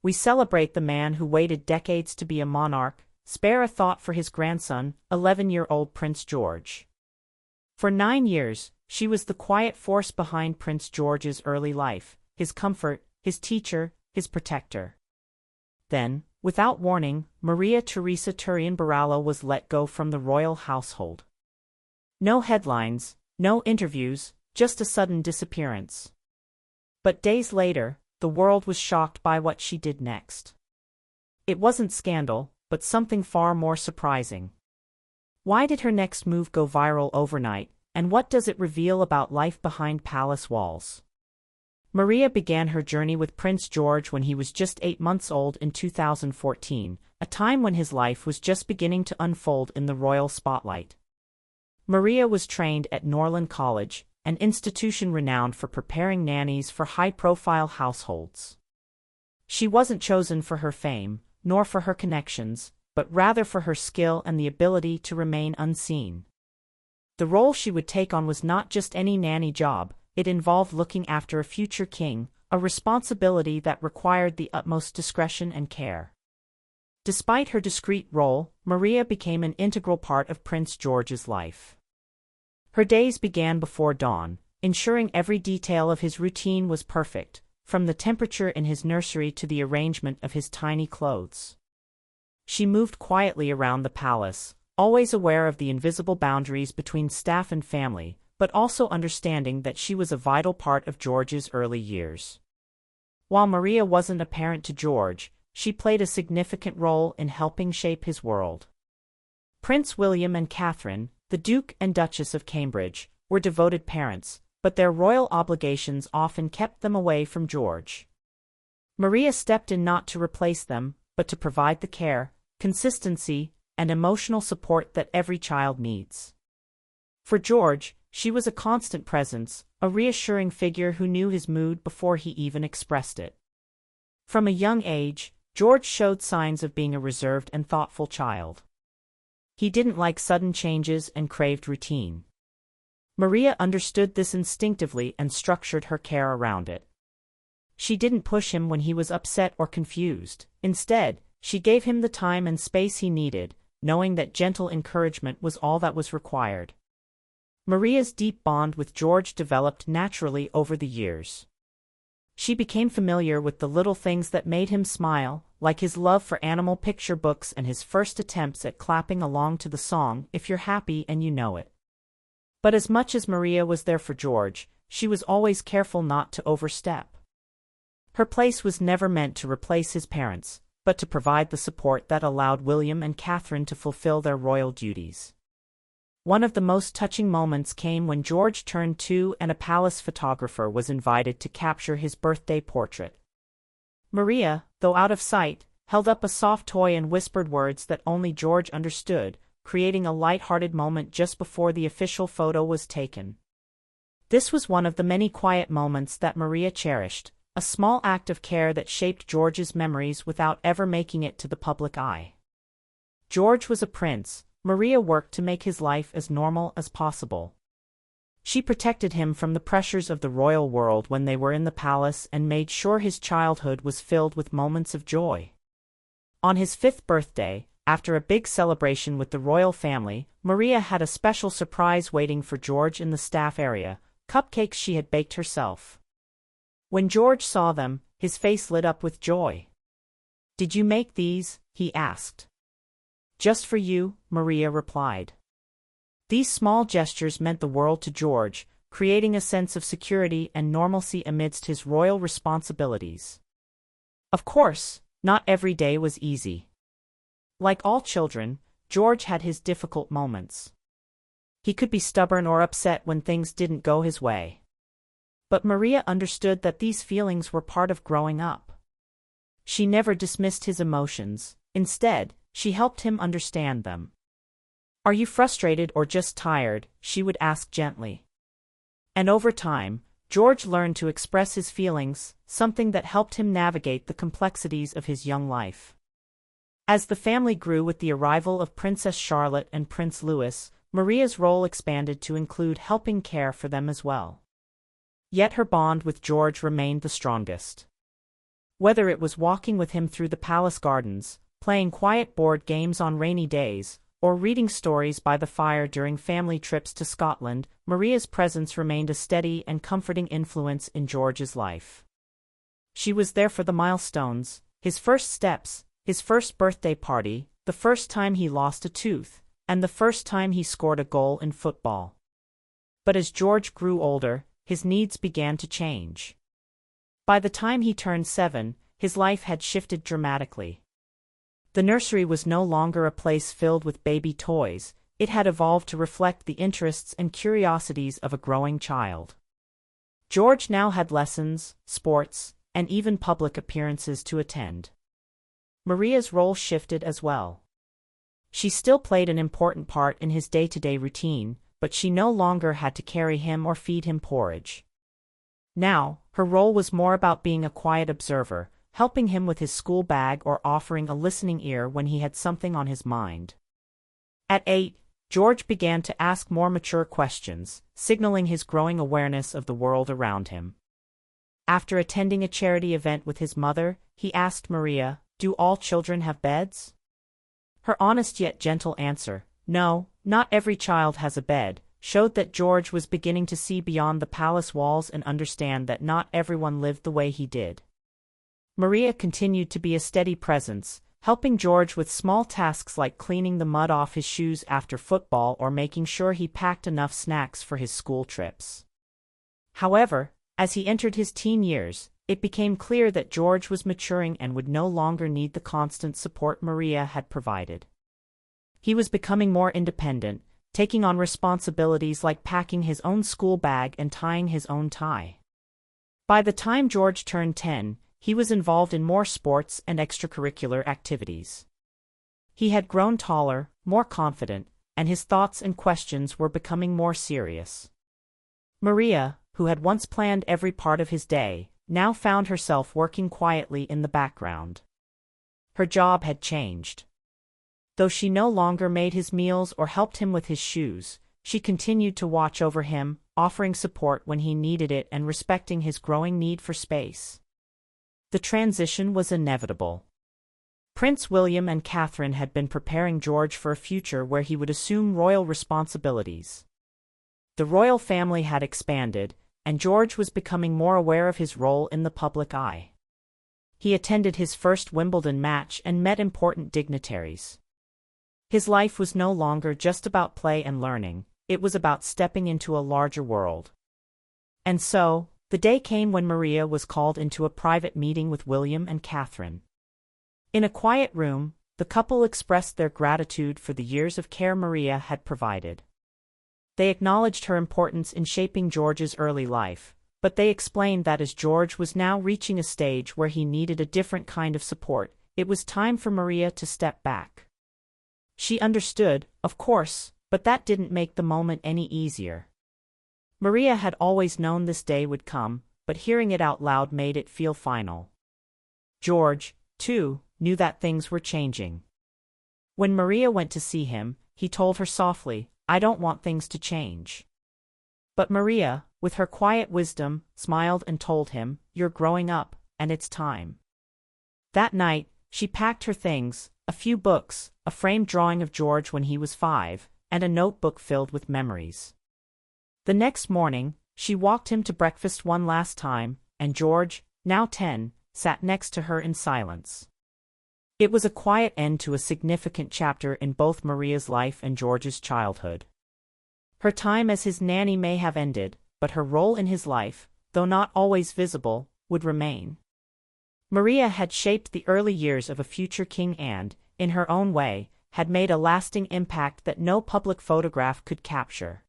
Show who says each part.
Speaker 1: we celebrate the man who waited decades to be a monarch, spare a thought for his grandson, 11-year-old Prince George. For 9 years, she was the quiet force behind Prince George's early life, his comfort, his teacher, his protector. Then, without warning, Maria Theresa Turrion-Barallo was let go from the royal household. No headlines, no interviews, just a sudden disappearance. But days later, the world was shocked by what she did next. It wasn't scandal, but something far more surprising. Why did her next move go viral overnight, and what does it reveal about life behind palace walls? Maria began her journey with Prince George when he was just 8 months old in 2014, a time when his life was just beginning to unfold in the royal spotlight. Maria was trained at Norland College, an institution renowned for preparing nannies for high-profile households. She wasn't chosen for her fame, nor for her connections, but rather for her skill and the ability to remain unseen. The role she would take on was not just any nanny job, it involved looking after a future king, a responsibility that required the utmost discretion and care. Despite her discreet role, Maria became an integral part of Prince George's life. Her days began before dawn, ensuring every detail of his routine was perfect, from the temperature in his nursery to the arrangement of his tiny clothes. She moved quietly around the palace, always aware of the invisible boundaries between staff and family, but also understanding that she was a vital part of George's early years. While Maria wasn't a parent to George, she played a significant role in helping shape his world. Prince William and Catherine, the Duke and Duchess of Cambridge, were devoted parents, but their royal obligations often kept them away from George. Maria stepped in not to replace them, but to provide the care, consistency, and emotional support that every child needs. For George, she was a constant presence, a reassuring figure who knew his mood before he even expressed it. From a young age, George showed signs of being a reserved and thoughtful child. He didn't like sudden changes and craved routine. Maria understood this instinctively and structured her care around it. She didn't push him when he was upset or confused. Instead, she gave him the time and space he needed, knowing that gentle encouragement was all that was required. Maria's deep bond with George developed naturally over the years. She became familiar with the little things that made him smile, like his love for animal picture books and his first attempts at clapping along to the song, "If You're Happy and You Know It." But as much as Maria was there for George, she was always careful not to overstep. Her place was never meant to replace his parents, but to provide the support that allowed William and Catherine to fulfill their royal duties. One of the most touching moments came when George turned 2 and a palace photographer was invited to capture his birthday portrait. Maria, though out of sight, held up a soft toy and whispered words that only George understood, creating a light-hearted moment just before the official photo was taken. This was one of the many quiet moments that Maria cherished, a small act of care that shaped George's memories without ever making it to the public eye. George was a prince. Maria worked to make his life as normal as possible. She protected him from the pressures of the royal world when they were in the palace and made sure his childhood was filled with moments of joy. On his 5th birthday, after a big celebration with the royal family, Maria had a special surprise waiting for George in the staff area, cupcakes she had baked herself. When George saw them, his face lit up with joy. "Did you make these?" he asked. "Just for you," Maria replied. These small gestures meant the world to George, creating a sense of security and normalcy amidst his royal responsibilities. Of course, not every day was easy. Like all children, George had his difficult moments. He could be stubborn or upset when things didn't go his way. But Maria understood that these feelings were part of growing up. She never dismissed his emotions. Instead, she helped him understand them. "Are you frustrated or just tired?" she would ask gently. And over time, George learned to express his feelings, something that helped him navigate the complexities of his young life. As the family grew with the arrival of Princess Charlotte and Prince Louis, Maria's role expanded to include helping care for them as well. Yet her bond with George remained the strongest. Whether it was walking with him through the palace gardens, playing quiet board games on rainy days, or reading stories by the fire during family trips to Scotland, Maria's presence remained a steady and comforting influence in George's life. She was there for the milestones, his first steps, his first birthday party, the first time he lost a tooth, and the first time he scored a goal in football. But as George grew older, his needs began to change. By the time he turned 7, his life had shifted dramatically. The nursery was no longer a place filled with baby toys, it had evolved to reflect the interests and curiosities of a growing child. George now had lessons, sports, and even public appearances to attend. Maria's role shifted as well. She still played an important part in his day-to-day routine, but she no longer had to carry him or feed him porridge. Now, her role was more about being a quiet observer, helping him with his school bag or offering a listening ear when he had something on his mind. At 8, George began to ask more mature questions, signaling his growing awareness of the world around him. After attending a charity event with his mother, he asked Maria, "Do all children have beds?" Her honest yet gentle answer, "No, not every child has a bed," showed that George was beginning to see beyond the palace walls and understand that not everyone lived the way he did. Maria continued to be a steady presence, helping George with small tasks like cleaning the mud off his shoes after football or making sure he packed enough snacks for his school trips. However, as he entered his teen years, it became clear that George was maturing and would no longer need the constant support Maria had provided. He was becoming more independent, taking on responsibilities like packing his own school bag and tying his own tie. By the time George turned 10, he was involved in more sports and extracurricular activities. He had grown taller, more confident, and his thoughts and questions were becoming more serious. Maria, who had once planned every part of his day, now found herself working quietly in the background. Her job had changed. Though she no longer made his meals or helped him with his shoes, she continued to watch over him, offering support when he needed it and respecting his growing need for space. The transition was inevitable. Prince William and Catherine had been preparing George for a future where he would assume royal responsibilities. The royal family had expanded, and George was becoming more aware of his role in the public eye. He attended his first Wimbledon match and met important dignitaries. His life was no longer just about play and learning, it was about stepping into a larger world. And so, the day came when Maria was called into a private meeting with William and Catherine. In a quiet room, the couple expressed their gratitude for the years of care Maria had provided. They acknowledged her importance in shaping George's early life, but they explained that as George was now reaching a stage where he needed a different kind of support, it was time for Maria to step back. She understood, of course, but that didn't make the moment any easier. Maria had always known this day would come, but hearing it out loud made it feel final. George, too, knew that things were changing. When Maria went to see him, he told her softly, "I don't want things to change." But Maria, with her quiet wisdom, smiled and told him, "You're growing up, and it's time." That night, she packed her things, a few books, a framed drawing of George when he was 5, and a notebook filled with memories. The next morning, she walked him to breakfast one last time, and George, now 10, sat next to her in silence. It was a quiet end to a significant chapter in both Maria's life and George's childhood. Her time as his nanny may have ended, but her role in his life, though not always visible, would remain. Maria had shaped the early years of a future king and, in her own way, had made a lasting impact that no public photograph could capture.